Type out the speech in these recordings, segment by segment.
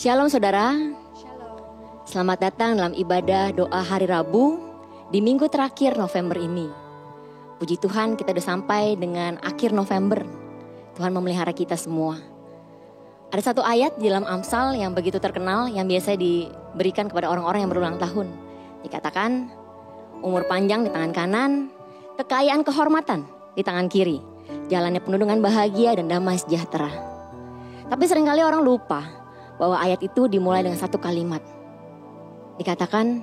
Shalom saudara. Selamat datang dalam ibadah doa hari Rabu di minggu terakhir November ini. Puji Tuhan, kita sudah sampai dengan akhir November. Tuhan memelihara kita semua. Ada satu ayat di dalam Amsal yang begitu terkenal, yang biasa diberikan kepada orang-orang yang berulang tahun. Dikatakan, umur panjang di tangan kanan, kekayaan kehormatan di tangan kiri, jalannya penuh dengan bahagia dan damai sejahtera. Tapi seringkali orang lupa bahwa ayat itu dimulai dengan satu kalimat. Dikatakan,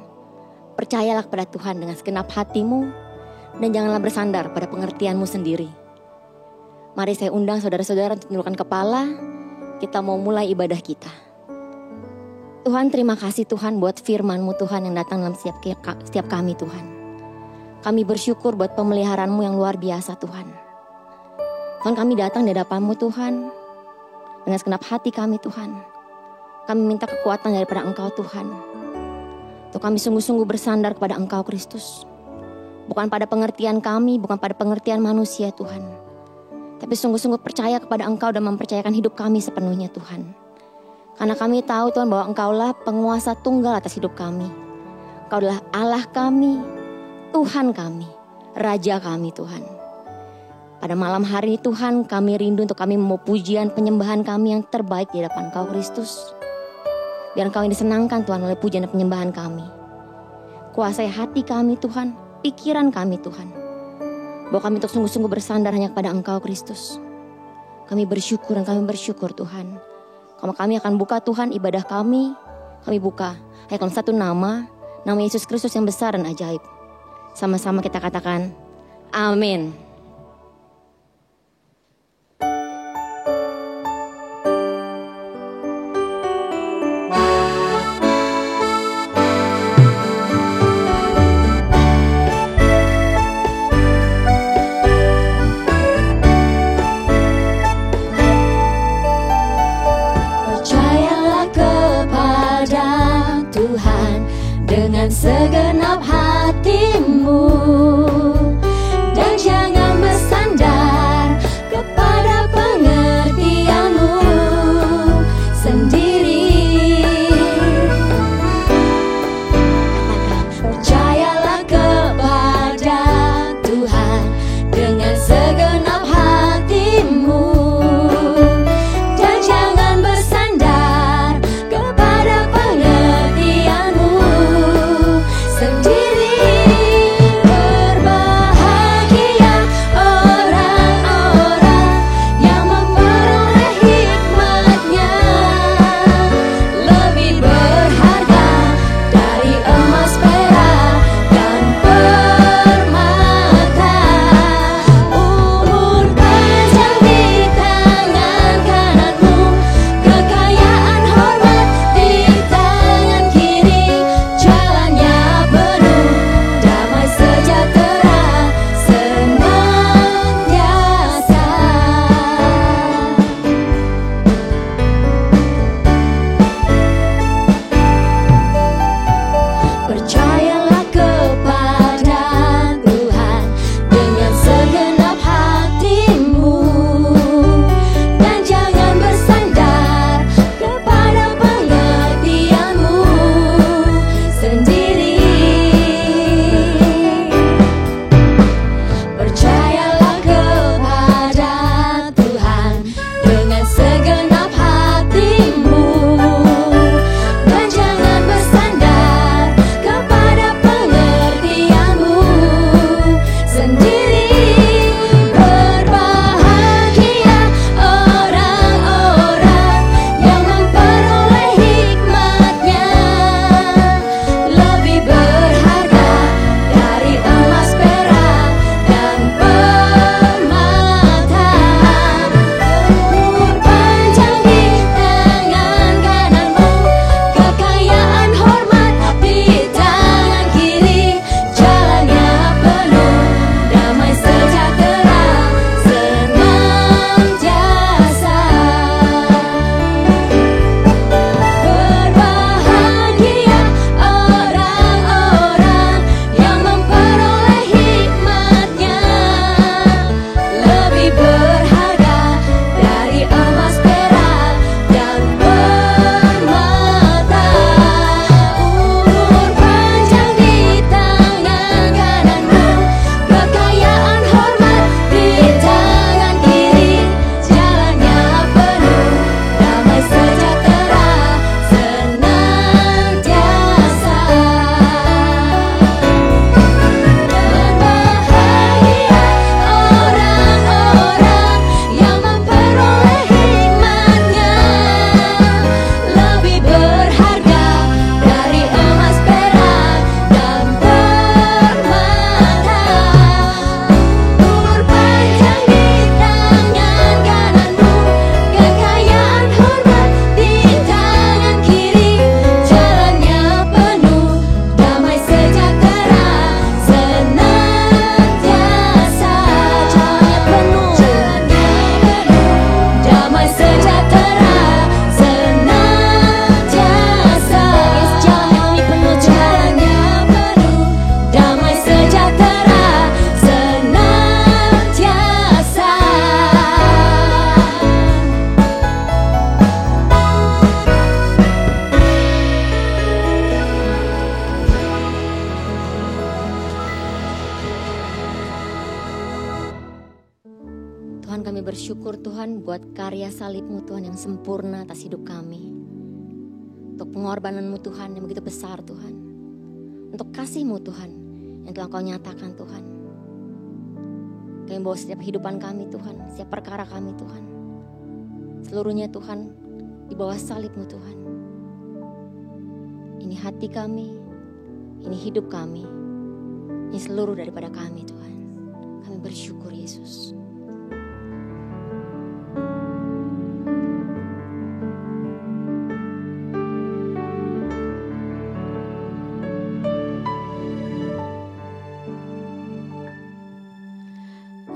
percayalah kepada Tuhan dengan segenap hatimu dan janganlah bersandar pada pengertianmu sendiri. Mari saya undang saudara-saudara untuk menundukkan kepala. Kita mau mulai ibadah kita. Tuhan, terima kasih Tuhan buat firman-Mu Tuhan yang datang dalam setiap kami Tuhan. Kami bersyukur buat pemeliharaanmu yang luar biasa Tuhan. Tuhan, kami datang di hadapan-Mu Tuhan dengan segenap hati kami Tuhan. Kami minta kekuatan daripada Engkau Tuhan. Untuk kami sungguh-sungguh bersandar kepada Engkau Kristus. Bukan pada pengertian kami, bukan pada pengertian manusia Tuhan. Tapi sungguh-sungguh percaya kepada Engkau dan mempercayakan hidup kami sepenuhnya Tuhan. Karena kami tahu Tuhan bahwa Engkaulah penguasa tunggal atas hidup kami. Engkau adalah Allah kami, Tuhan kami, Raja kami Tuhan. Pada malam hari ini Tuhan, kami rindu untuk kami mau pujian penyembahan kami yang terbaik di hadapan Engkau Kristus. Biar Engkau yang disenangkan Tuhan oleh pujian dan penyembahan kami. Kuasai hati kami Tuhan, pikiran kami Tuhan. Bahwa kami untuk sungguh-sungguh bersandar hanya kepada Engkau Kristus. Kami bersyukur dan kami bersyukur Tuhan. Kalau kami akan buka Tuhan ibadah kami buka hanya dalam satu nama Yesus Kristus yang besar dan ajaib. Sama-sama kita katakan, amin. Segenap hatimu dan jangan bersandar kepada pengertianmu sendiri. Percayalah kepada Tuhan dengan segenap hatimu dan jangan bersandar kepada pengertianmu sendiri. kami bersyukur Tuhan buat karya salib-Mu Tuhan yang sempurna atas hidup kami. Untuk pengorbanan-Mu Tuhan yang begitu besar Tuhan. Untuk kasih-Mu Tuhan yang telah Kau nyatakan Tuhan. Kami bawa setiap kehidupan kami Tuhan, setiap perkara kami Tuhan. Seluruhnya Tuhan di bawah salib-Mu Tuhan. Ini hati kami, ini hidup kami, ini seluruh daripada kami Tuhan. Kami bersyukur Yesus.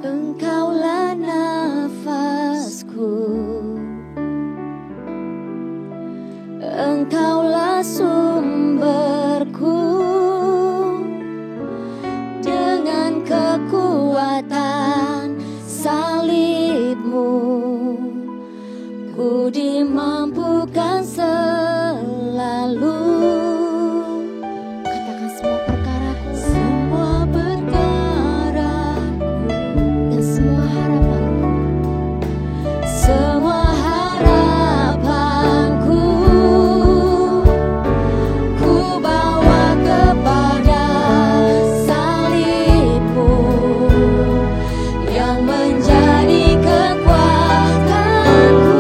Engkaulah nafasku, Engkaulah sumberku, dengan kekuatan salib-Mu ku dimampukan selalu. Katakan semua perkaraku, Semua perkaraku dan semua harapanku. semua harapanku ku bawa kepada salib-Mu yang menjadi kekuatanku.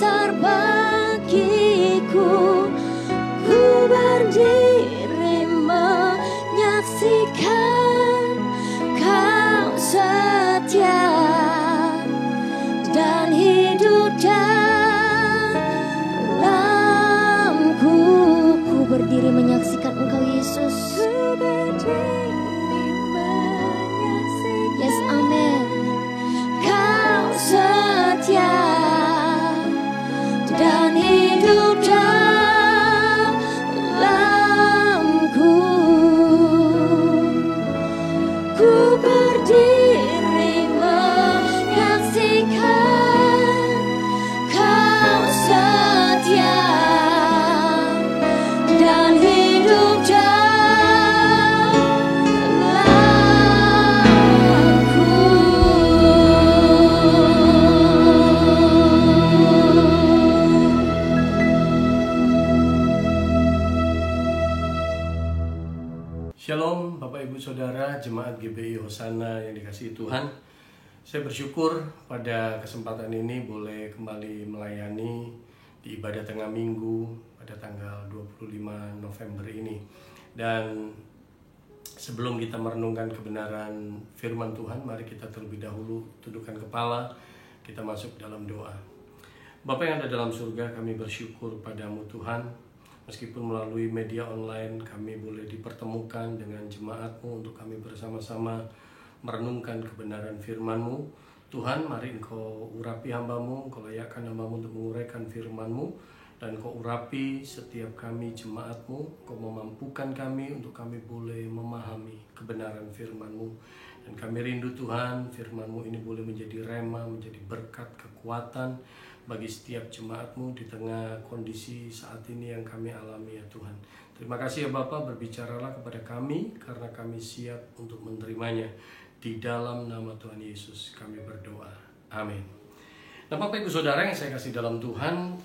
besar bagiku. Ku berdiri menyaksikan Kau setia dan hidup dalamku. Ku berdiri menyaksikan Engkau Yesus. Ku berdiri menyaksikan. Yes, amen. Kau setia dan hidup dalamku. Ku berdiri menyaksikan Kau setia dan hidup dalamku. Shalom Bapak Ibu Saudara Jemaat GBI Hosana yang dikasihi Tuhan. Saya bersyukur pada kesempatan ini boleh kembali melayani di ibadah tengah minggu pada tanggal 25 November ini. Dan sebelum kita merenungkan kebenaran firman Tuhan, mari kita terlebih dahulu tundukkan kepala, kita masuk dalam doa. Bapa yang ada dalam surga, kami bersyukur padamu Tuhan. Meskipun melalui media online kami boleh dipertemukan dengan jemaat-Mu untuk kami bersama-sama merenungkan kebenaran firman-Mu. Tuhan, mari Engkau urapi hamba-Mu, Engkau layakkan hamba-Mu untuk menguraikan firman-Mu, dan Engkau urapi setiap kami jemaat-Mu, Engkau memampukan kami untuk kami boleh memahami kebenaran firman-Mu. Dan kami rindu Tuhan, firman-Mu ini boleh menjadi rema, menjadi berkat, kekuatan bagi setiap jemaat-Mu di tengah kondisi saat ini yang kami alami ya Tuhan. Terima kasih ya Bapa, berbicaralah kepada kami karena kami siap untuk menerimanya. Di dalam nama Tuhan Yesus kami berdoa. Amin. Nah Bapak Ibu Saudara yang saya kasih dalam Tuhan,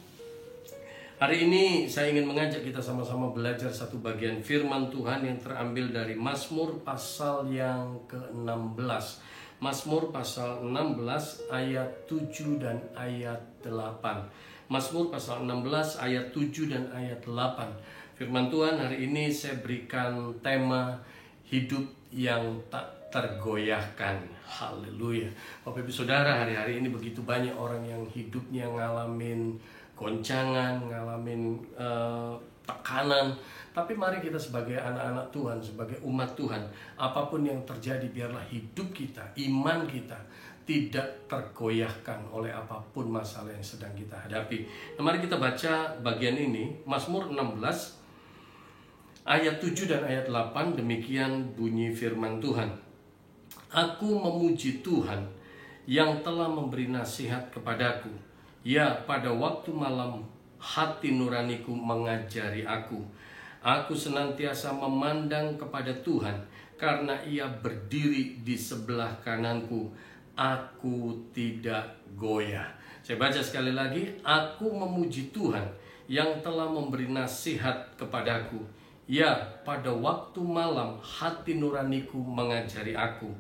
hari ini saya ingin mengajak kita sama-sama belajar satu bagian firman Tuhan yang terambil dari Mazmur pasal yang ke-16. Mazmur pasal 16 ayat 7 dan ayat 8. Mazmur pasal 16 ayat 7 dan ayat 8. Firman Tuhan hari ini saya berikan tema hidup yang tak tergoyahkan. Haleluya. Bapak Ibu Saudara, hari-hari ini begitu banyak orang yang hidupnya ngalamin goncangan, ngalamin tekanan. Tapi mari kita sebagai anak-anak Tuhan, sebagai umat Tuhan, apapun yang terjadi biarlah hidup kita, iman kita tidak tergoyahkan oleh apapun masalah yang sedang kita hadapi. Nah, mari kita baca bagian ini, Mazmur 16 ayat 7 dan ayat 8. Demikian bunyi firman Tuhan. Aku memuji Tuhan yang telah memberi nasihat kepadaku. Ya, pada waktu malam hati nuraniku mengajari aku. Aku senantiasa memandang kepada Tuhan karena Ia berdiri di sebelah kananku. Aku tidak goyah. Saya baca sekali lagi. Aku memuji Tuhan yang telah memberi nasihat kepadaku. Ya, pada waktu malam hati nuraniku mengajari aku.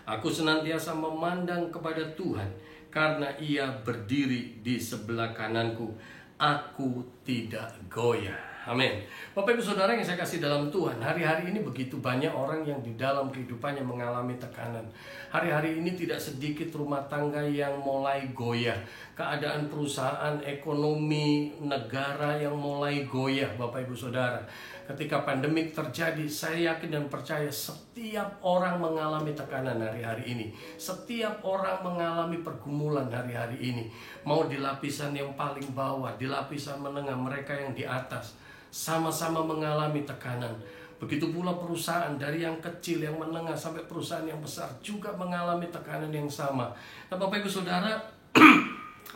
Aku senantiasa memandang kepada Tuhan karena Ia berdiri di sebelah kananku. Aku tidak goyah. Amin. Bapak Ibu Saudara yang saya kasih dalam Tuhan, hari-hari ini begitu banyak orang yang di dalam kehidupannya mengalami tekanan. Hari-hari ini tidak sedikit rumah tangga yang mulai goyah. Keadaan perusahaan, ekonomi, negara yang mulai goyah, Bapak Ibu Saudara. Ketika pandemik terjadi, saya yakin dan percaya setiap orang mengalami tekanan hari-hari ini. Setiap orang mengalami pergumulan hari-hari ini. Mau di lapisan yang paling bawah, di lapisan menengah, mereka yang di atas. Sama-sama mengalami tekanan. Begitu pula perusahaan dari yang kecil, yang menengah sampai perusahaan yang besar juga mengalami tekanan yang sama. Nah Bapak Ibu Saudara,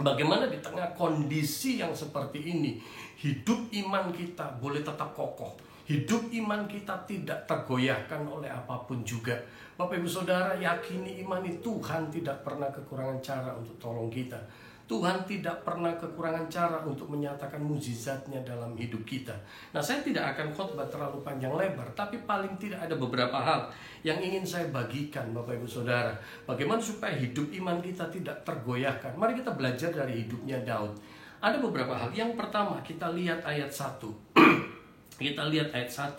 bagaimana di tengah kondisi yang seperti ini hidup iman kita boleh tetap kokoh. Hidup iman kita tidak tergoyahkan oleh apapun juga. Bapak Ibu Saudara, yakini imani Tuhan tidak pernah kekurangan cara untuk tolong kita. Tuhan tidak pernah kekurangan cara untuk menyatakan mukjizatnya dalam hidup kita. Nah, saya tidak akan khotbah terlalu panjang lebar, tapi paling tidak ada beberapa hal yang ingin saya bagikan Bapak Ibu Saudara. Bagaimana supaya hidup iman kita tidak tergoyahkan. Mari kita belajar dari hidupnya Daud. Ada beberapa hal. Yang pertama, kita lihat ayat 1. Kita lihat ayat 1.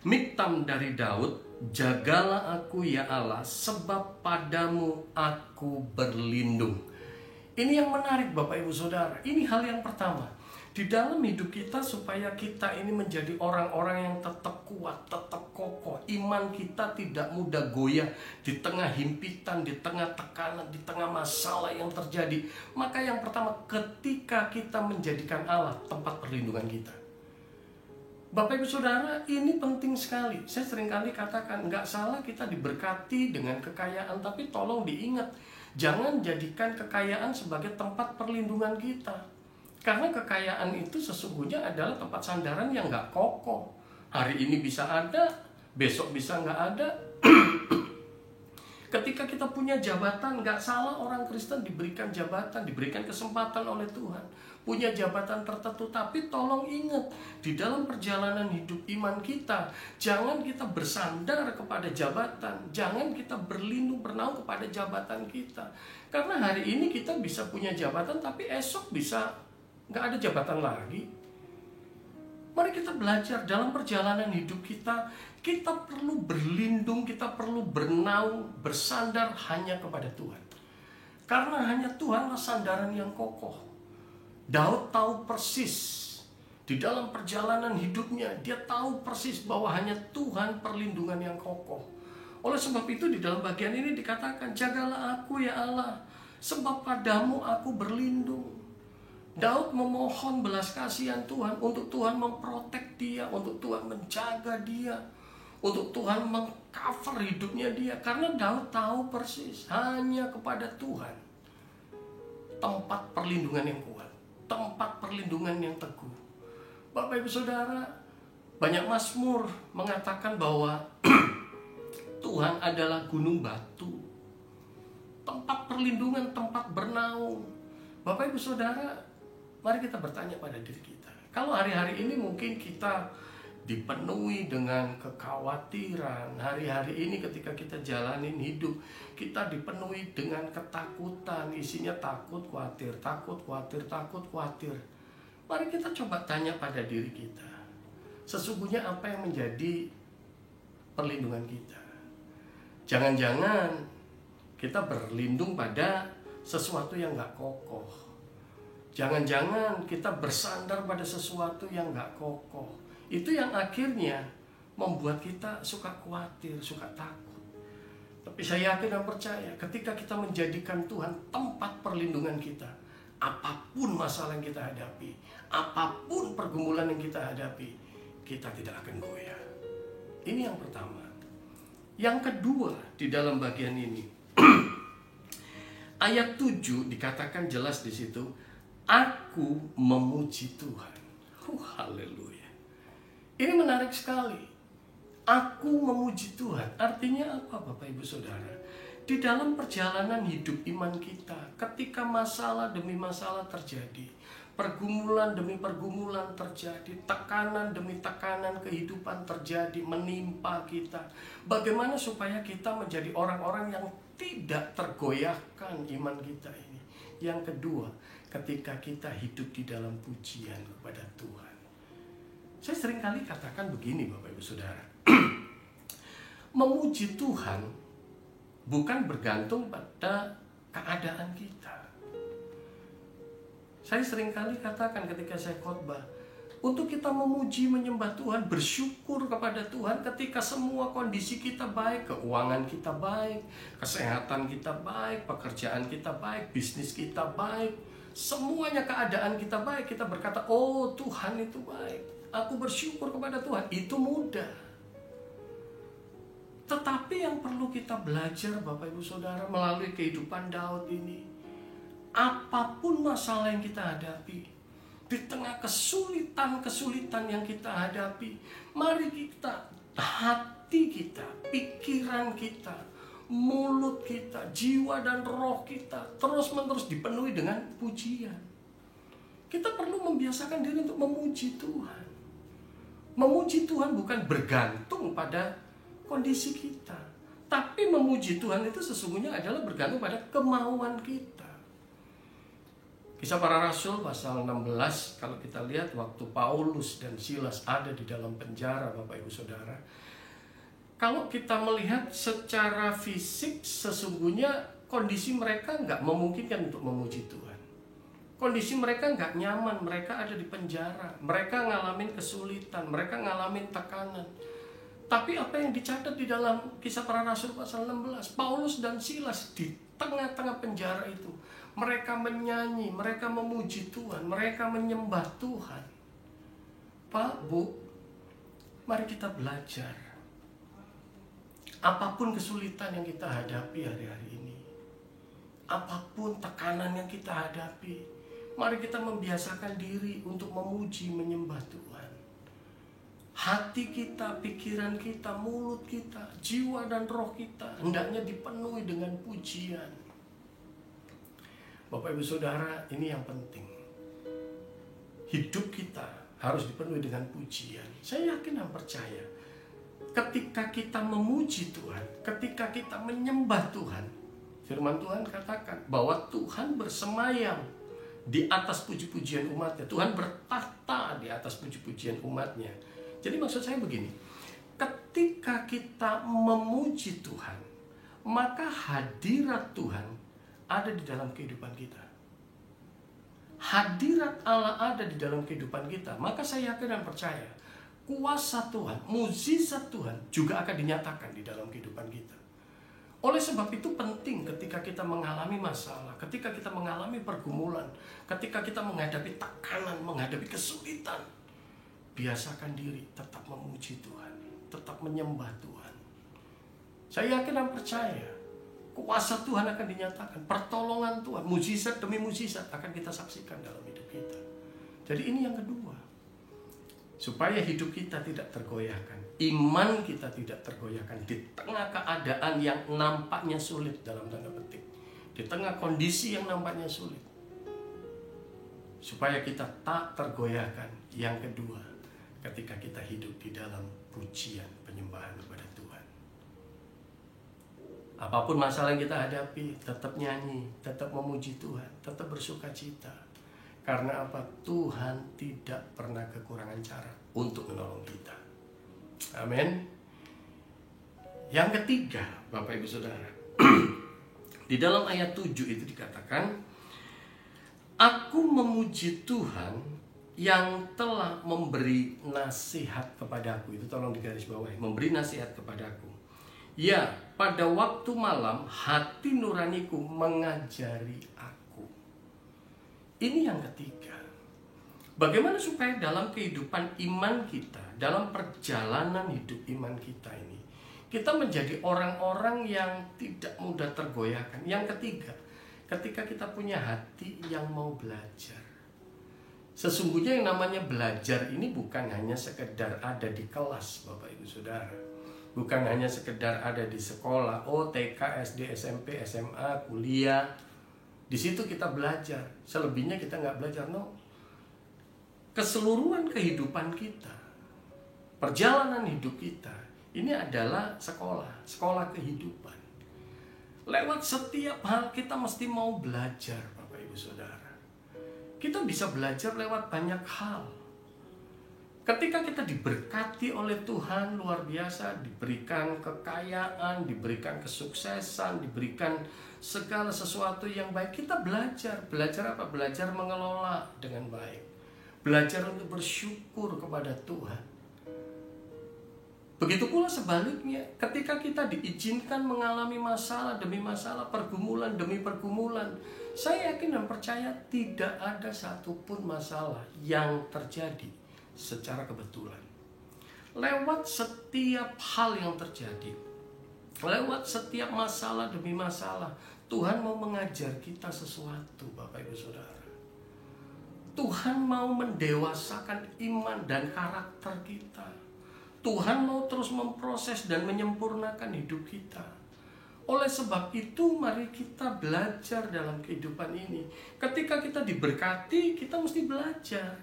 Miktam dari Daud, jagalah aku ya Allah, sebab padamu aku berlindung. Ini yang menarik Bapak Ibu Saudara. Ini hal yang pertama. Di dalam hidup kita supaya kita ini menjadi orang-orang yang tetap kuat, tetap kokoh. Iman kita tidak mudah goyah di tengah himpitan, di tengah tekanan, di tengah masalah yang terjadi. Maka yang pertama, ketika kita menjadikan Allah tempat perlindungan kita. Bapak Ibu Saudara, ini penting sekali. Saya seringkali katakan, nggak salah kita diberkati dengan kekayaan, tapi tolong diingat, jangan jadikan kekayaan sebagai tempat perlindungan kita. Karena kekayaan itu sesungguhnya adalah tempat sandaran yang nggak kokoh. Hari ini bisa ada, besok bisa nggak ada. Ketika kita punya jabatan, nggak salah orang Kristen diberikan jabatan, diberikan kesempatan oleh Tuhan. Punya jabatan tertentu, tapi tolong ingat, di dalam perjalanan hidup iman kita, jangan kita bersandar kepada jabatan, jangan kita berlindung, bernaung kepada jabatan kita. Karena hari ini kita bisa punya jabatan, tapi esok bisa nggak ada jabatan lagi. Mari kita belajar dalam perjalanan hidup kita, kita perlu berlindung, kita perlu bernaung, bersandar hanya kepada Tuhan. Karena hanya Tuhanlah sandaran yang kokoh. Daud tahu persis di dalam perjalanan hidupnya, dia tahu persis bahwa hanya Tuhan perlindungan yang kokoh. Oleh sebab itu di dalam bagian ini dikatakan, jagalah aku ya Allah, sebab padamu aku berlindung. Daud memohon belas kasihan Tuhan untuk Tuhan memprotek dia, untuk Tuhan menjaga dia, untuk Tuhan mengcover hidupnya dia. Karena Daud tahu persis hanya kepada Tuhan tempat perlindungan yang kuat, tempat perlindungan yang teguh. Bapak Ibu Saudara, banyak mazmur mengatakan bahwa Tuhan adalah gunung batu, tempat perlindungan, tempat bernaung. Bapak Ibu Saudara, mari kita bertanya pada diri kita. Kalau hari-hari ini mungkin kita dipenuhi dengan kekhawatiran. Hari-hari ini ketika kita jalanin hidup, kita dipenuhi dengan ketakutan. Isinya takut, khawatir, takut, khawatir, takut, khawatir. Mari kita coba tanya pada diri kita. Sesungguhnya apa yang menjadi perlindungan kita? Jangan-jangan kita berlindung pada sesuatu yang gak kokoh. Jangan-jangan kita bersandar pada sesuatu yang gak kokoh. Itu yang akhirnya membuat kita suka khawatir, suka takut. Tapi saya yakin dan percaya, ketika kita menjadikan Tuhan tempat perlindungan kita, apapun masalah yang kita hadapi, apapun pergumulan yang kita hadapi, kita tidak akan goyah. Ini yang pertama. Yang kedua di dalam bagian ini, ayat 7 dikatakan jelas di situ, aku memuji Tuhan. Haleluya. Ini menarik sekali. Aku memuji Tuhan. Artinya apa Bapak Ibu Saudara? Di dalam perjalanan hidup iman kita, ketika masalah demi masalah terjadi, pergumulan demi pergumulan terjadi, tekanan demi tekanan kehidupan terjadi, menimpa kita. Bagaimana supaya kita menjadi orang-orang yang tidak tergoyahkan iman kita ini? Yang kedua, ketika kita hidup di dalam pujian kepada Tuhan. Saya seringkali katakan begini Bapak Ibu Saudara. Memuji Tuhan bukan bergantung pada keadaan kita. Saya seringkali katakan ketika saya khotbah, untuk kita memuji, menyembah Tuhan, bersyukur kepada Tuhan ketika semua kondisi kita baik, keuangan kita baik, kesehatan kita baik, pekerjaan kita baik, bisnis kita baik, semuanya keadaan kita baik, kita berkata, oh Tuhan itu baik, aku bersyukur kepada Tuhan. Itu mudah. Tetapi yang perlu kita belajar Bapak Ibu Saudara melalui kehidupan Daud ini, apapun masalah yang kita hadapi, di tengah kesulitan-kesulitan yang kita hadapi, mari kita, hati kita, pikiran kita, mulut kita, jiwa dan roh kita terus-menerus dipenuhi dengan pujian. Kita perlu membiasakan diri untuk memuji Tuhan. Memuji Tuhan bukan bergantung pada kondisi kita, tapi memuji Tuhan itu sesungguhnya adalah bergantung pada kemauan kita. Kisah Para Rasul pasal 16, kalau kita lihat waktu Paulus dan Silas ada di dalam penjara, Bapak Ibu Saudara. Kalau kita melihat secara fisik, sesungguhnya kondisi mereka nggak memungkinkan untuk memuji Tuhan. Kondisi mereka nggak nyaman, mereka ada di penjara, mereka ngalamin kesulitan, mereka ngalamin tekanan. Tapi apa yang dicatat di dalam Kisah Para Rasul pasal 16, Paulus dan Silas di tengah-tengah penjara itu, mereka menyanyi, mereka memuji Tuhan, mereka menyembah Tuhan. Pak, Bu, mari kita belajar. Apapun kesulitan yang kita hadapi hari-hari ini, apapun tekanan yang kita hadapi, mari kita membiasakan diri untuk memuji, menyembah Tuhan. Hati kita, pikiran kita, mulut kita, jiwa dan roh kita hendaknya dipenuhi dengan pujian. Bapak Ibu Saudara, ini yang penting. Hidup kita harus dipenuhi dengan pujian. Saya yakin dan percaya, ketika kita memuji Tuhan, ketika kita menyembah Tuhan, firman Tuhan katakan bahwa Tuhan bersemayam di atas puji-pujian umatnya. Tuhan bertahta di atas puji-pujian umatnya. Jadi maksud saya begini, ketika kita memuji Tuhan, maka hadirat Tuhan ada di dalam kehidupan kita. Hadirat Allah ada di dalam kehidupan kita. Maka saya yakin dan percaya, kuasa Tuhan, mukjizat Tuhan juga akan dinyatakan di dalam kehidupan kita. Oleh sebab itu penting ketika kita mengalami masalah, ketika kita mengalami pergumulan, ketika kita menghadapi tekanan, menghadapi kesulitan, biasakan diri tetap memuji Tuhan, tetap menyembah Tuhan. Saya yakin dan percaya, kuasa Tuhan akan dinyatakan, pertolongan Tuhan, mukjizat demi mukjizat akan kita saksikan dalam hidup kita. Jadi ini yang kedua, supaya hidup kita tidak tergoyahkan, iman kita tidak tergoyahkan di tengah keadaan yang nampaknya sulit dalam tanda petik, di tengah kondisi yang nampaknya sulit. Supaya kita tak tergoyahkan, yang kedua, ketika kita hidup di dalam pujian, penyembahan kepada Tuhan. Apapun masalah yang kita hadapi, tetap nyanyi, tetap memuji Tuhan, tetap bersuka cita. Karena apa? Tuhan tidak pernah kekurangan cara untuk menolong kita. Amin. Yang ketiga, Bapak Ibu Saudara, di dalam ayat 7 itu dikatakan, aku memuji Tuhan yang telah memberi nasihat kepadaku. Itu tolong digarisbawahi, memberi nasihat kepadaku. Ya, pada waktu malam hati nuraniku mengajari aku. Ini yang ketiga. Bagaimana supaya dalam kehidupan iman kita, dalam perjalanan hidup iman kita ini, kita menjadi orang-orang yang tidak mudah tergoyahkan. Yang ketiga, ketika kita punya hati yang mau belajar. Sesungguhnya yang namanya belajar ini bukan hanya sekedar ada di kelas, Bapak Ibu Saudara. Bukan hanya sekedar ada di sekolah, TK, SD, SMP, SMA, kuliah. Di situ kita belajar. Selebihnya kita nggak belajar, no. Keseluruhan kehidupan kita, perjalanan hidup kita, ini adalah sekolah kehidupan. Lewat setiap hal kita mesti mau belajar, Bapak Ibu Saudara. Kita bisa belajar lewat banyak hal. Ketika kita diberkati oleh Tuhan luar biasa, diberikan kekayaan, diberikan kesuksesan, diberikan segala sesuatu yang baik, kita belajar. Belajar apa? Belajar mengelola dengan baik. Belajar untuk bersyukur kepada Tuhan. Begitu pula sebaliknya, ketika kita diizinkan mengalami masalah demi masalah, pergumulan demi pergumulan, saya yakin dan percaya tidak ada satupun masalah yang terjadi secara kebetulan. Lewat setiap hal yang terjadi, lewat setiap masalah demi masalah, Tuhan mau mengajar kita sesuatu, Bapak Ibu Saudara. Tuhan mau mendewasakan iman dan karakter kita. Tuhan mau terus memproses dan menyempurnakan hidup kita. Oleh sebab itu, mari kita belajar dalam kehidupan ini. Ketika kita diberkati, kita mesti belajar.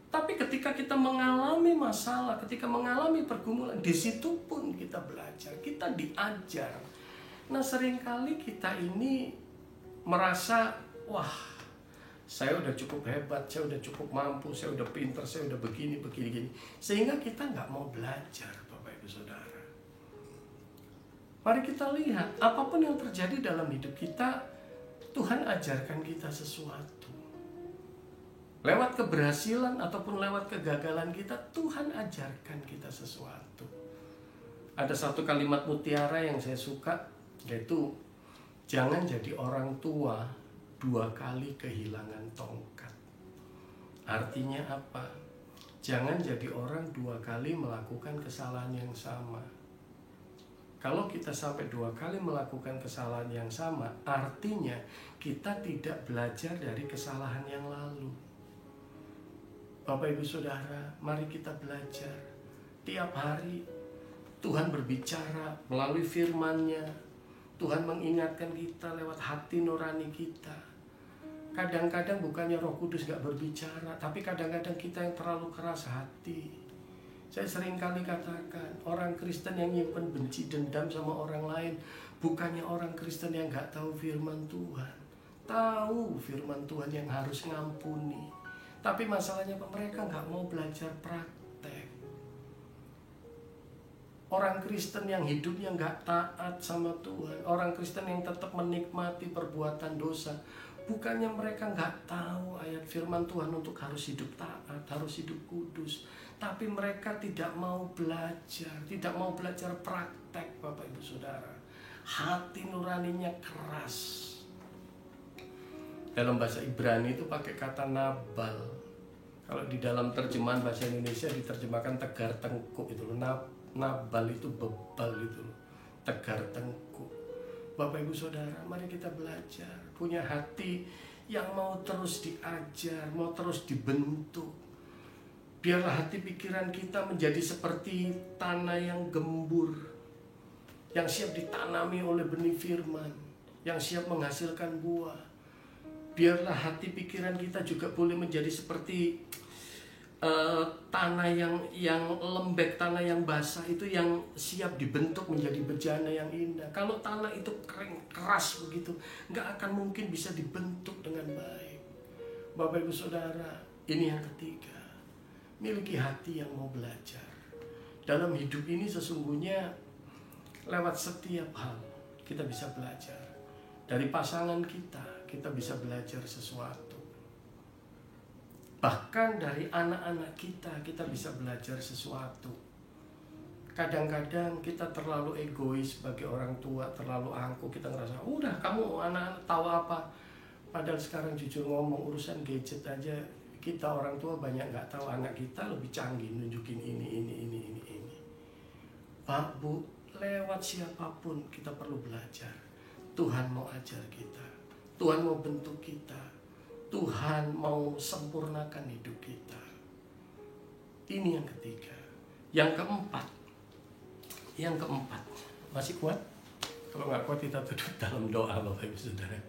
Tapi ketika kita mengalami masalah, ketika mengalami pergumulan, di situ pun kita belajar, kita diajar. Nah, seringkali kita ini merasa, wah, Saya udah cukup hebat, saya udah cukup mampu, saya udah pinter, saya udah begini. Sehingga kita nggak mau belajar, Bapak Ibu Saudara. Mari kita lihat, apapun yang terjadi dalam hidup kita, Tuhan ajarkan kita sesuatu. Lewat keberhasilan ataupun lewat kegagalan kita, Tuhan ajarkan kita sesuatu. Ada satu kalimat mutiara yang saya suka, yaitu jangan jadi orang tua 2 kali kehilangan tongkat. Artinya apa? Jangan jadi orang 2 kali melakukan kesalahan yang sama. Kalau kita sampai 2 kali melakukan kesalahan yang sama, artinya kita tidak belajar dari kesalahan yang lalu. Bapak Ibu Saudara, mari kita belajar. Tiap hari Tuhan berbicara melalui firman-Nya. Tuhan mengingatkan kita lewat hati nurani kita. Kadang-kadang bukannya Roh Kudus gak berbicara, tapi kadang-kadang kita yang terlalu keras hati. Saya sering kali katakan, orang Kristen yang nyimpen benci dendam sama orang lain, bukannya orang Kristen yang gak tahu firman Tuhan. Tahu firman Tuhan yang harus ngampuni. Tapi masalahnya mereka gak mau belajar praktek. Orang Kristen yang hidupnya gak taat sama Tuhan, orang Kristen yang tetap menikmati perbuatan dosa, bukannya mereka gak tahu ayat firman Tuhan untuk harus hidup taat, harus hidup kudus, tapi mereka tidak mau belajar praktek, Bapak Ibu Saudara. Hati nuraninya keras. Dalam bahasa Ibrani itu pakai kata nabal. Kalau di dalam terjemahan bahasa Indonesia diterjemahkan tegar tengkuk itu loh. Nabal itu bebal itu loh. Tegar tengkuk. Bapak Ibu Saudara, mari kita belajar. Punya hati yang mau terus diajar, mau terus dibentuk. Biarlah hati pikiran kita menjadi seperti tanah yang gembur, yang siap ditanami oleh benih firman, yang siap menghasilkan buah. Biarlah hati pikiran kita juga boleh menjadi seperti tanah yang lembek, tanah yang basah itu, yang siap dibentuk menjadi bejana yang indah. Kalau tanah itu kering, keras begitu, nggak akan mungkin bisa dibentuk dengan baik. Bapak Ibu Saudara, ini yang ketiga. Miliki hati yang mau belajar. Dalam hidup ini sesungguhnya lewat setiap hal kita bisa belajar. Dari pasangan kita bisa belajar sesuatu. Bahkan dari anak-anak kita bisa belajar sesuatu. Kadang-kadang kita terlalu egois sebagai orang tua, terlalu angkuh. Kita ngerasa, udah kamu anak-anak tahu apa. Padahal sekarang jujur ngomong, urusan gadget aja kita orang tua banyak nggak tahu. Anak kita lebih canggih nunjukin ini. Pak, Bu, lewat siapapun kita perlu belajar. Tuhan mau ajar kita, Tuhan mau bentuk kita, Tuhan mau sempurnakan hidup kita. Ini yang ketiga. Yang keempat, masih kuat? Kalau nggak kuat kita duduk dalam doa, Bapak Ibu Saudara.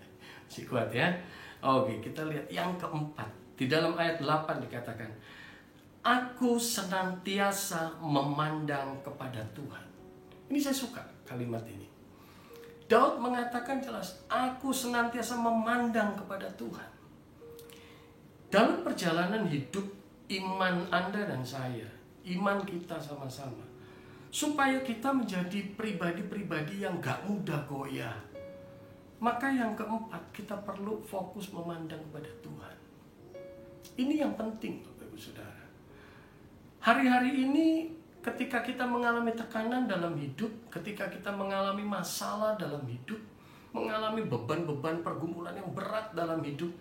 Masih kuat ya? Oke, kita lihat yang keempat. Di dalam ayat 8 dikatakan, aku senantiasa memandang kepada Tuhan. Ini saya suka kalimat ini. Daud mengatakan jelas, aku senantiasa memandang kepada Tuhan. Dalam perjalanan hidup iman Anda dan saya, iman kita sama-sama, supaya kita menjadi pribadi-pribadi yang gak mudah goyah, maka yang keempat, kita perlu fokus memandang kepada Tuhan. Ini yang penting, Bapak Ibu Saudara. Hari-hari ini ketika kita mengalami tekanan dalam hidup, ketika kita mengalami masalah dalam hidup, mengalami beban-beban pergumulan yang berat dalam hidup,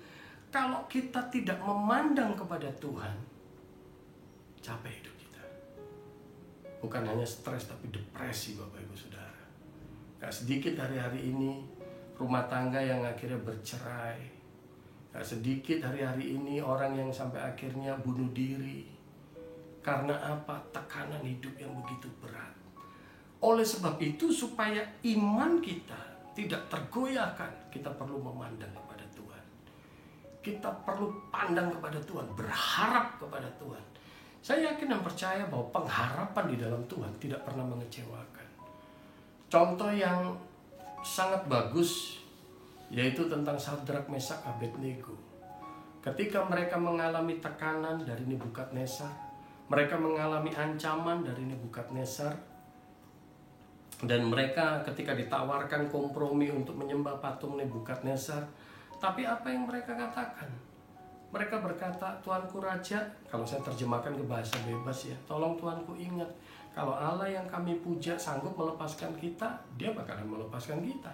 kalau kita tidak memandang kepada Tuhan, capek hidup kita. Bukan hanya stres, tapi depresi, Bapak Ibu Saudara. Gak sedikit hari-hari ini rumah tangga yang akhirnya bercerai. Gak sedikit hari-hari ini orang yang sampai akhirnya bunuh diri. Karena apa? Tekanan hidup yang begitu berat. Oleh sebab itu, supaya iman kita tidak tergoyahkan, kita perlu memandang kepada Tuhan. Kita perlu pandang kepada Tuhan, berharap kepada Tuhan. Saya yakin dan percaya bahwa pengharapan di dalam Tuhan tidak pernah mengecewakan. Contoh yang sangat bagus yaitu tentang Sadrak, Mesak, Abednego. ketika mereka mengalami tekanan dari Nebukadnezar, mereka mengalami ancaman dari Nebukadnezar, dan mereka ketika ditawarkan kompromi untuk menyembah patung Nebukadnezar, tapi apa yang mereka katakan? Mereka berkata, Tuanku Raja, kalau saya terjemahkan ke bahasa bebas ya, tolong Tuanku ingat, kalau Allah yang kami puja sanggup melepaskan kita, dia bakalan melepaskan kita.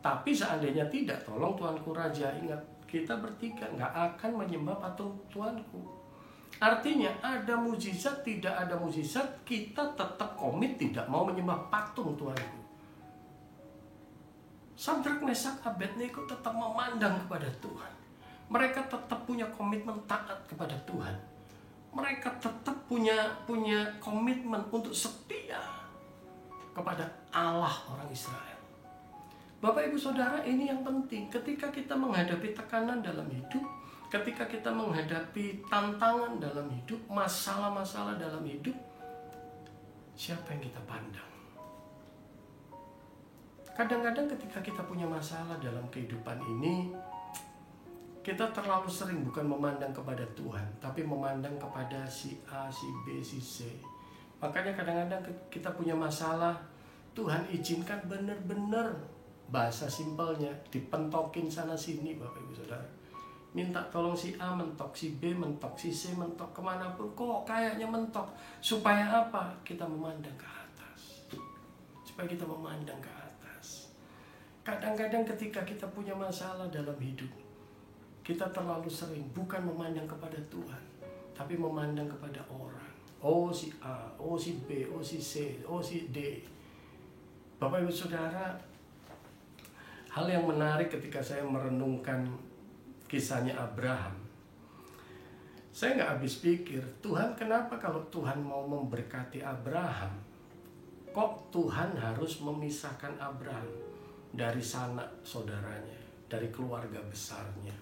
Tapi seandainya tidak, tolong Tuanku Raja ingat, kita bertiga nggak akan menyembah patung Tuanku. Artinya ada mujizat, tidak ada mujizat, kita tetap komit tidak mau menyembah patung Tuanku. Sadrak, Mesak, Abednego tetap memandang kepada Tuhan. Mereka tetap punya komitmen taat kepada Tuhan. Mereka tetap punya komitmen untuk setia kepada Allah orang Israel. Bapak Ibu Saudara, ini yang penting. Ketika kita menghadapi tekanan dalam hidup, ketika kita menghadapi tantangan dalam hidup, masalah-masalah dalam hidup, siapa yang kita pandang? Kadang-kadang ketika kita punya masalah dalam kehidupan ini, kita terlalu sering bukan memandang kepada Tuhan, tapi memandang kepada si A, si B, si C. Makanya kadang-kadang kita punya masalah, Tuhan izinkan benar-benar, bahasa simpelnya, dipentokin sana sini Bapak Ibu Saudara. Minta tolong si A mentok, si B mentok, si C mentok, kemanapun kok kayaknya mentok. Supaya apa? Kita memandang ke atas. Supaya kita memandang ke atas. Kadang-kadang ketika kita punya masalah dalam hidup, kita terlalu sering bukan memandang kepada Tuhan, tapi memandang kepada orang. Oh si A, oh si B, oh si C, oh si D. Bapak Ibu Saudara, hal yang menarik ketika saya merenungkan kisahnya Abraham, saya nggak habis pikir, Tuhan kenapa kalau Tuhan mau memberkati Abraham, kok Tuhan harus memisahkan Abraham dari sanak saudaranya, dari keluarga besarnya.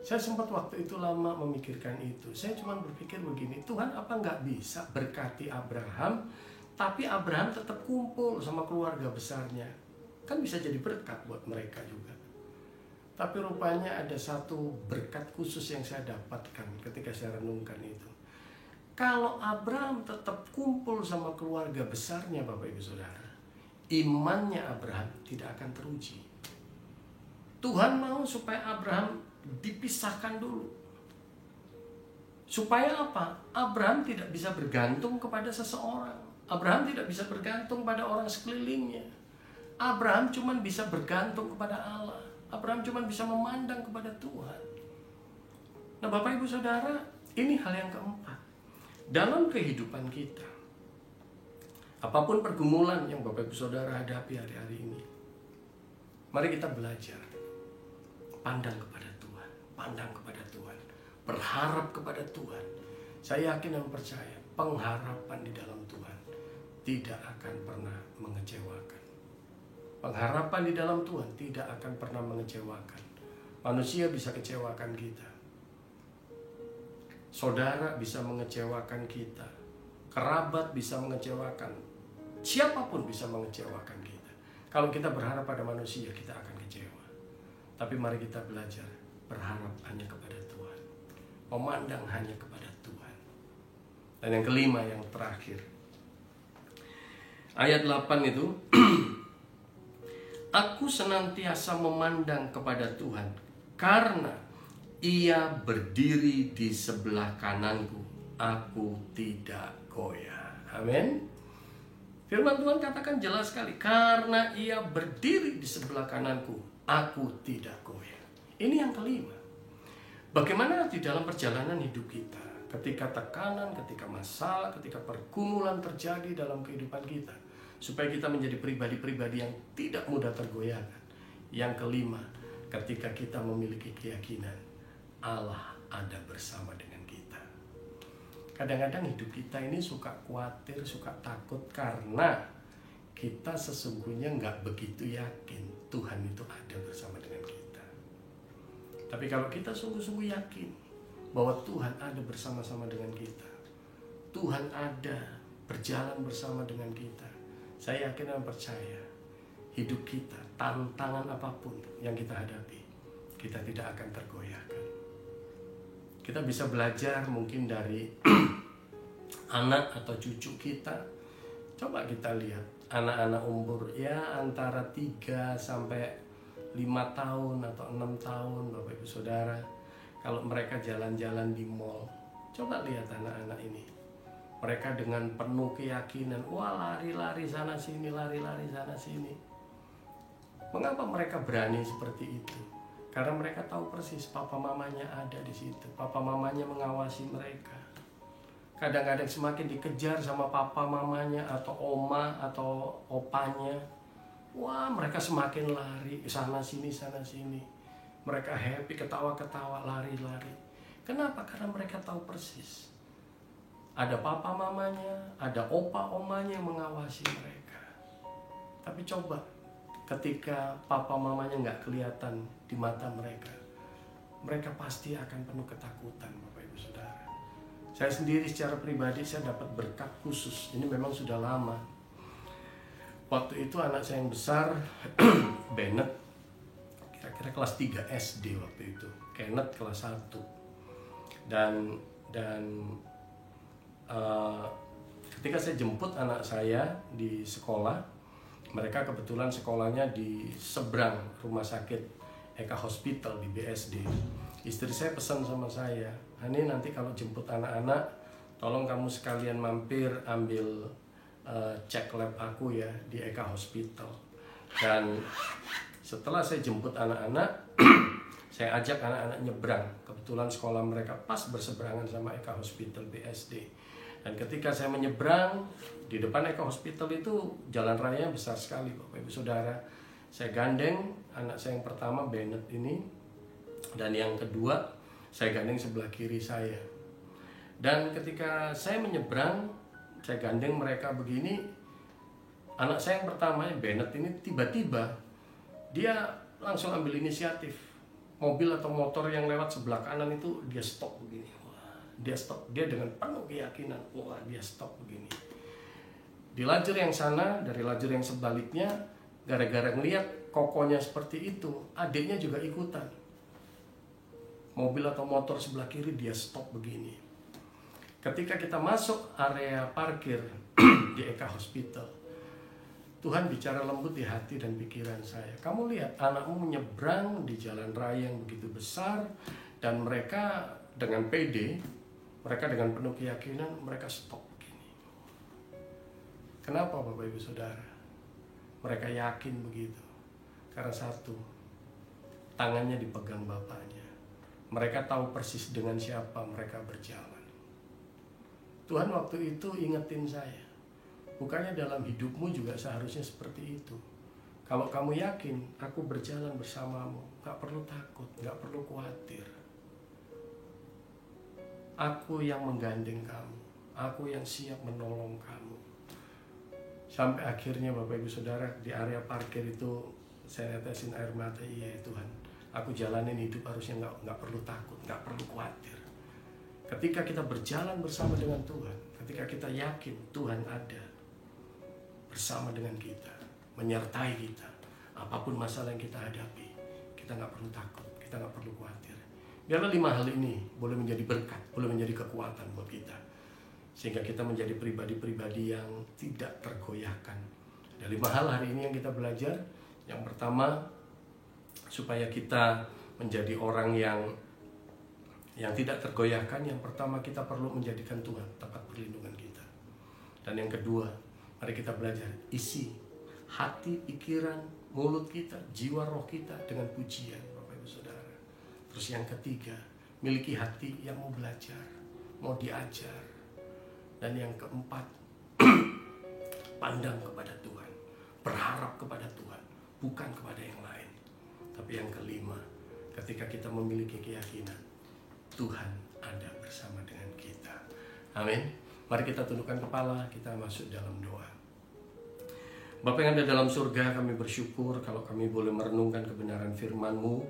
Saya sempat waktu itu lama memikirkan itu. Saya cuma berpikir begini, Tuhan apa nggak bisa berkati Abraham, tapi Abraham tetap kumpul sama keluarga besarnya? Kan bisa jadi berkat buat mereka juga. Tapi rupanya ada satu berkat khusus yang saya dapatkan ketika saya renungkan itu. Kalau Abraham tetap kumpul sama keluarga besarnya, Bapak Ibu Saudara, imannya Abraham tidak akan teruji. Tuhan mau supaya Abraham dipisahkan dulu. Supaya apa? Abraham tidak bisa bergantung kepada seseorang. Abraham tidak bisa bergantung pada orang sekelilingnya. Abraham cuma bisa bergantung kepada Allah. Abraham cuma bisa memandang kepada Tuhan. Nah Bapak Ibu Saudara, ini hal yang keempat. Dalam kehidupan kita, apapun pergumulan yang Bapak Ibu Saudara hadapi hari-hari ini, mari kita belajar pandang kepada Tuhan, pandang kepada Tuhan, berharap kepada Tuhan. Saya yakin dan percaya pengharapan di dalam Tuhan tidak akan pernah mengecewakan. Pengharapan di dalam Tuhan tidak akan pernah mengecewakan. Manusia bisa kecewakan kita, saudara bisa mengecewakan kita, kerabat bisa mengecewakan, siapapun bisa mengecewakan kita. Kalau kita berharap pada manusia, kita akan kecewa. Tapi mari kita belajar berharap hanya kepada Tuhan, memandang hanya kepada Tuhan. Dan yang kelima, yang terakhir, ayat 8 itu aku senantiasa memandang kepada Tuhan karena Ia berdiri di sebelah kananku, aku tidak goyah. Amin. Firman Tuhan katakan jelas sekali, karena Ia berdiri di sebelah kananku, aku tidak goyah. Ini yang kelima. Bagaimana di dalam perjalanan hidup kita, ketika tekanan, ketika masalah, ketika pergumulan terjadi dalam kehidupan kita, supaya kita menjadi pribadi-pribadi yang tidak mudah tergoyahkan. Yang kelima, ketika kita memiliki keyakinan Allah ada bersama dengan kita. Kadang-kadang hidup kita ini suka khawatir, suka takut karena kita sesungguhnya nggak begitu yakin Tuhan itu ada bersama dengan kita. Tapi kalau kita sungguh-sungguh yakin bahwa Tuhan ada bersama-sama dengan kita, Tuhan ada berjalan bersama dengan kita, saya yakin dan percaya hidup kita, tantangan apapun yang kita hadapi, kita tidak akan tergoyahkan. Kita bisa belajar mungkin dari anak atau cucu kita. Coba kita lihat anak-anak umur ya antara 3 sampai 5 tahun atau 6 tahun, Bapak Ibu Saudara. Kalau mereka jalan-jalan di mall, coba lihat anak-anak ini. Mereka dengan penuh keyakinan, wah lari-lari sana sini, lari-lari sana sini. Mengapa mereka berani seperti itu? Karena mereka tahu persis papa mamanya ada di situ. Papa mamanya mengawasi mereka. Kadang-kadang semakin dikejar sama papa mamanya atau oma atau opanya, wah mereka semakin lari sana sini, sana sini. Mereka happy, ketawa-ketawa, lari-lari. Kenapa? Karena mereka tahu persis. Ada papa mamanya, ada opa omanya yang mengawasi mereka. Tapi coba ketika papa mamanya nggak kelihatan di mata mereka, mereka pasti akan penuh ketakutan, Bapak Ibu Saudara. Saya sendiri secara pribadi saya dapat berkat khusus. Ini memang sudah lama. Waktu itu anak saya yang besar, Bennett, kira-kira kelas 3 SD waktu itu. Kenneth kelas 1. Dan ketika saya jemput anak saya di sekolah, mereka kebetulan sekolahnya di seberang rumah sakit Eka Hospital di BSD. Istri saya pesan sama saya, Hani nanti kalau jemput anak-anak, tolong kamu sekalian mampir ambil cek lab aku ya di Eka Hospital. Dan setelah saya jemput anak-anak, saya ajak anak-anak nyebrang. Kebetulan sekolah mereka pas berseberangan sama Eka Hospital BSD. Dan ketika saya menyeberang, di depan Eka Hospital itu jalan raya besar sekali, Bapak Ibu Saudara. Saya gandeng anak saya yang pertama, Bennett ini, dan yang kedua saya gandeng sebelah kiri saya. Dan ketika saya menyeberang, saya gandeng mereka begini, anak saya yang pertama, Bennett ini, tiba-tiba dia langsung ambil inisiatif. Mobil atau motor yang lewat sebelah kanan itu dia stop begini. Dia stop, dia dengan penuh keyakinan, wah dia stop begini. Di lajur yang sana, dari lajur yang sebaliknya, gara-gara ngeliat kokonya seperti itu, adiknya juga ikutan. Mobil atau motor sebelah kiri dia stop begini. Ketika kita masuk area parkir di Eka Hospital, Tuhan bicara lembut di hati dan pikiran saya. Kamu lihat anakmu menyeberang di jalan raya yang begitu besar, dan mereka dengan pede, mereka dengan penuh keyakinan, mereka stop begini. Kenapa Bapak Ibu Saudara? Mereka yakin begitu. Karena satu, tangannya dipegang bapaknya. Mereka tahu persis dengan siapa mereka berjalan. Tuhan waktu itu ingetin saya, bukannya dalam hidupmu juga seharusnya seperti itu. Kalau kamu yakin, aku berjalan bersamamu, gak perlu takut, gak perlu khawatir. Aku yang menggandeng kamu, aku yang siap menolong kamu. Sampai akhirnya Bapak Ibu Saudara, di area parkir itu saya netesin air mata, iya Tuhan, aku jalanin hidup harusnya nggak perlu takut, nggak perlu khawatir. Ketika kita berjalan bersama dengan Tuhan, ketika kita yakin Tuhan ada bersama dengan kita, menyertai kita, apapun masalah yang kita hadapi, kita nggak perlu takut, kita nggak perlu khawatir. Biarlah 5 hal ini boleh menjadi berkat, boleh menjadi kekuatan buat kita. Sehingga kita menjadi pribadi-pribadi yang tidak tergoyahkan. Ada 5 hal hari ini yang kita belajar. Yang pertama, supaya kita menjadi orang yang tidak tergoyahkan, yang pertama kita perlu menjadikan Tuhan tempat perlindungan kita. Dan yang kedua, mari kita belajar isi hati, pikiran, mulut kita, jiwa roh kita dengan pujian, Bapak Ibu Saudara. Terus yang ketiga, miliki hati yang mau belajar, mau diajar. Dan yang keempat, pandang kepada Tuhan, berharap kepada Tuhan, bukan kepada yang lain. Tapi yang kelima, ketika kita memiliki keyakinan, Tuhan ada bersama dengan kita. Amin. Mari kita tundukkan kepala, kita masuk dalam doa. Bapa yang ada dalam surga, kami bersyukur kalau kami boleh merenungkan kebenaran firman-Mu.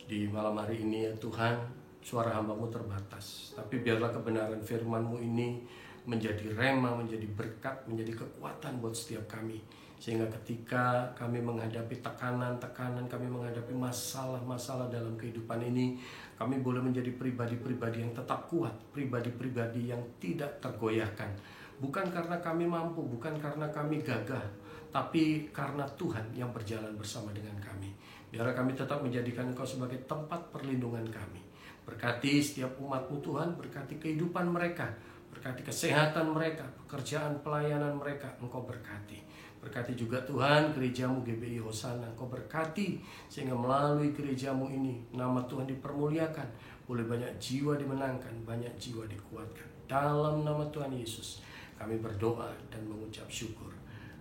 Di malam hari ini ya Tuhan, suara hamba-Mu terbatas. Tapi biarlah kebenaran firman-Mu ini menjadi rema, menjadi berkat, menjadi kekuatan buat setiap kami. Sehingga ketika kami menghadapi tekanan-tekanan, kami menghadapi masalah-masalah dalam kehidupan ini, kami boleh menjadi pribadi-pribadi yang tetap kuat, pribadi-pribadi yang tidak tergoyahkan. Bukan karena kami mampu, bukan karena kami gagah, tapi karena Tuhan yang berjalan bersama dengan kami. Biarlah kami tetap menjadikan Engkau sebagai tempat perlindungan kami. Berkati setiap umat-Mu Tuhan, berkati kehidupan mereka, berkati kesehatan mereka, pekerjaan pelayanan mereka, Engkau berkati. Berkati juga Tuhan gereja-Mu GBI Hosana, Engkau berkati sehingga melalui gereja-Mu ini nama Tuhan dipermuliakan, boleh banyak jiwa dimenangkan, banyak jiwa dikuatkan. Dalam nama Tuhan Yesus kami berdoa dan mengucap syukur.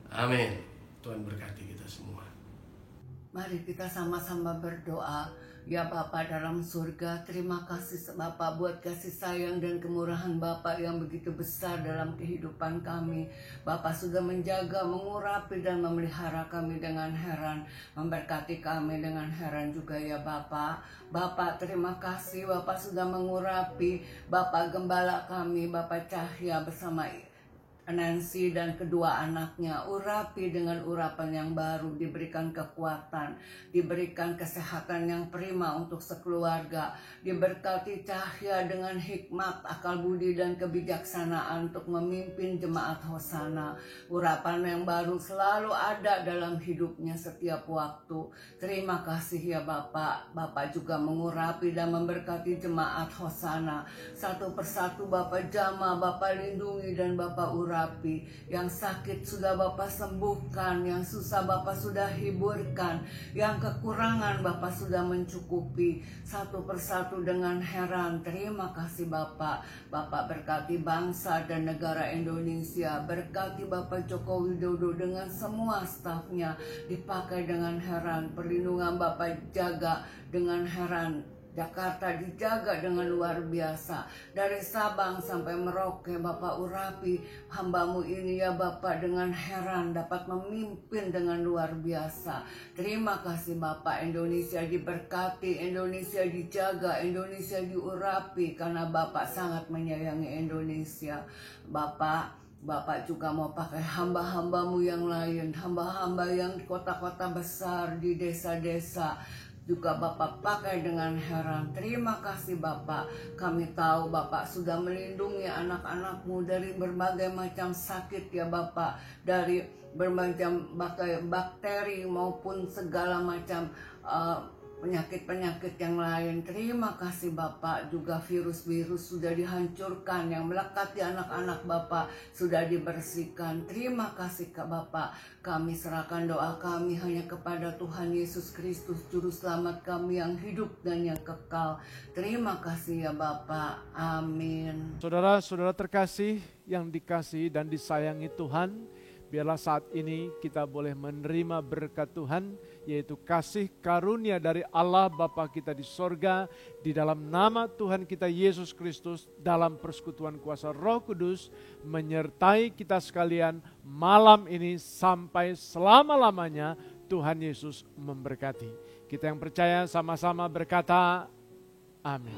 Amin. Tuhan berkati kita semua. Mari kita sama-sama berdoa. Ya Bapa dalam surga, terima kasih Bapa buat kasih sayang dan kemurahan Bapa yang begitu besar dalam kehidupan kami. Bapa sudah menjaga, mengurapi dan memelihara kami dengan heran, memberkati kami dengan heran juga ya Bapa. Bapa terima kasih Bapa sudah mengurapi Bapa gembala kami, Bapa Cahya bersama Nancy dan kedua anaknya. Urapi dengan urapan yang baru, diberikan kekuatan, diberikan kesehatan yang prima untuk sekeluarga, diberkati Cahya dengan hikmat, akal budi dan kebijaksanaan untuk memimpin jemaat Hosana. Urapan yang baru selalu ada dalam hidupnya setiap waktu. Terima kasih ya Bapak. Bapak juga mengurapi dan memberkati jemaat Hosana satu persatu. Bapak jamah, Bapak lindungi dan Bapak urapi. Yang sakit sudah Bapak sembuhkan, yang susah Bapak sudah hiburkan, yang kekurangan Bapak sudah mencukupi satu persatu dengan heran. Terima kasih Bapak. Bapak berkati bangsa dan negara Indonesia, berkati Bapak Joko Widodo dengan semua stafnya, dipakai dengan heran. Perlindungan Bapak jaga dengan heran. Jakarta dijaga dengan luar biasa. Dari Sabang sampai Merauke Bapak urapi hamba-Mu ini ya Bapak dengan heran dapat memimpin dengan luar biasa. Terima kasih Bapak. Indonesia diberkati, Indonesia dijaga, Indonesia diurapi karena Bapak sangat menyayangi Indonesia. Bapak juga mau pakai hamba-hamba-Mu yang lain, hamba-hamba yang di kota-kota besar, di desa-desa, juga Bapak pakai dengan heran. Terima kasih Bapak. Kami tahu Bapak sudah melindungi anak-anak-Mu dari berbagai macam sakit ya Bapak, dari berbagai bakteri maupun segala macam penyakit-penyakit yang lain. Terima kasih Bapak. Juga virus-virus sudah dihancurkan, yang melekati anak-anak Bapak sudah dibersihkan. Terima kasih Kak Bapak. Kami serahkan doa kami hanya kepada Tuhan Yesus Kristus, Juru Selamat kami yang hidup dan yang kekal. Terima kasih ya Bapak. Amin. Saudara-saudara terkasih yang dikasihi dan disayangi Tuhan, biarlah saat ini kita boleh menerima berkat Tuhan, yaitu kasih karunia dari Allah Bapa kita di sorga, di dalam nama Tuhan kita Yesus Kristus, dalam persekutuan kuasa Roh Kudus, menyertai kita sekalian malam ini sampai selama-lamanya. Tuhan Yesus memberkati. Kita yang percaya sama-sama berkata, amin.